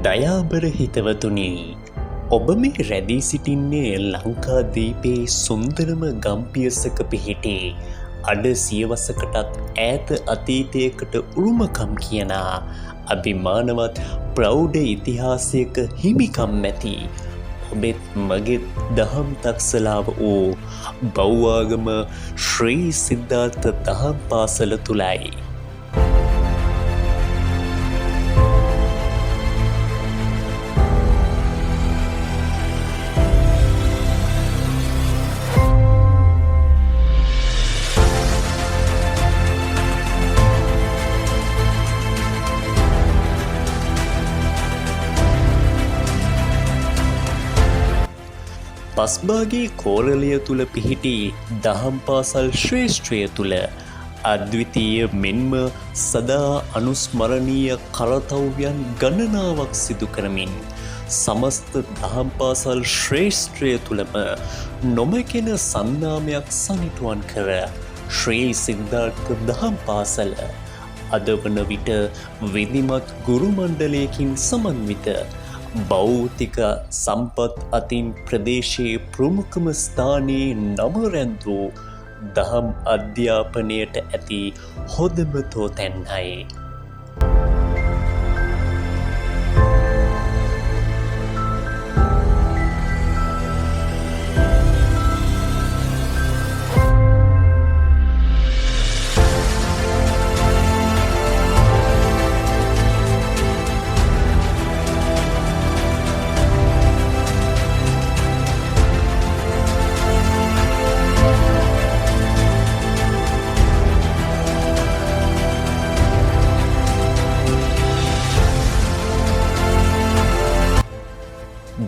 දයාබර හිතවතුනි, ඔබ මේ රැඳී සිටින්නේ ලංකාදීපයේ සුන්දරම ගම්පියසක පිහිටි අඩ සියවසකටත් ඈත අතීතයකට උරුමකම් කියන අභිමානවත් ප්‍රෞඩ ඉතිහාසයක හිමිකම් ඇති ඔබෙත් මගෙත් දහම් තක්සලාව වූ බෞවාගම ශ්‍රී සිද්ධාර්ථ දහම් පාසල තුලයි. පස්බාගේ කෝරළය තුළ පිහිටි දහම් පාසල් ශ්‍රේෂ්ඨය තුළ අද්විතීය මෙන්ම සදා අනුස්මරණීය කරතව්‍යයන් ගණනාවක් සිදු කරමින් සමස්ත දහම් පාසල් ශ්‍රේෂ්ඨය තුළම නොමැකෙන සන්නාමයක් සනිටුවන් කර ශ්‍රී සිද්ධාර්ථ දහම් පාසල අද වන විට විධිමත් ගුරු මණ්ඩලයකින් සමන්විත භෞතික සම්පත් අතින් ප්‍රදේශයේ ප්‍රමුඛම ස්ථානයේ නම රැඳූ දහම් අධ්‍යාපනයට ඇති හොඳම තෝතැන්නයි.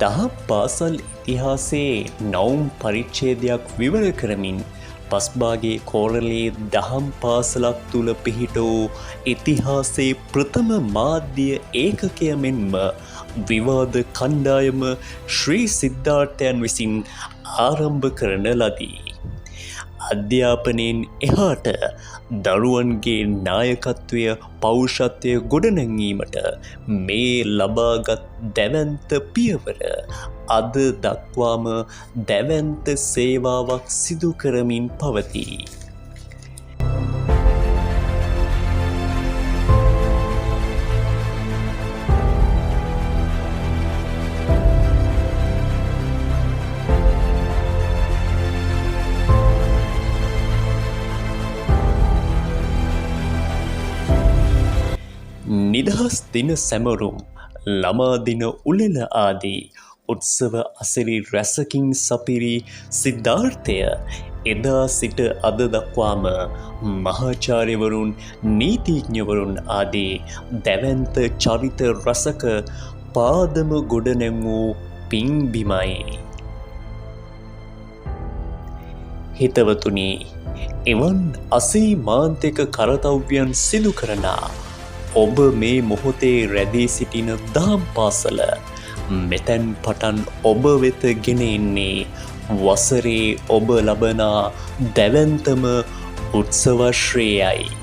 දහම් පාසල් ඉතිහාසයේ නවුම් පරිච්ඡේදයක් විවර කරමින් පස්බාගේ කෝරළේ දහම් පාසලක් තුළ පිහිට වූ ඉතිහාසයේ ප්‍රථම මාධ්‍ය ඒකකය මෙන්ම විවාද කණ්ඩායම ශ්‍රී සිද්ධාර්ථයන් විසින් ආරම්භ කරන ලදී. අධ්‍යාපනයෙන් එහාට දරුවන්ගේ නායකත්වය පෞරුෂත්වය ගොඩනැංවීමට මේ ලබාගත් දැවැන්ත පියවර අද දක්වාම දැවැන්ත සේවාවක් සිදු කරමින් පවතී. නිදහස් දින සැමරුම් ළමා දින උළෙල ආදී උත්සව අසිරි රැසකින් සපිරි සිද්ධාර්ථය එදා සිට අද දක්වාම මහාචාර්යවරුන් නීතිඥවරුන් ආදී දැවැන්ත චරිත රසක පාදම ගොඩනැංවූ පින්බිමයි. හිතවතුනි, එවන් අසීමාන්තික කරතව්‍යයන් සිදු කරන ඔබ මේ මොහොතේ රැඳී සිටින දහම් පාසල මෙතැන් පටන් ඔබ වෙත ගෙන එන්නේ වසරේ ඔබ ලබන දැවැන්තම උත්සවශ්‍රේයයි.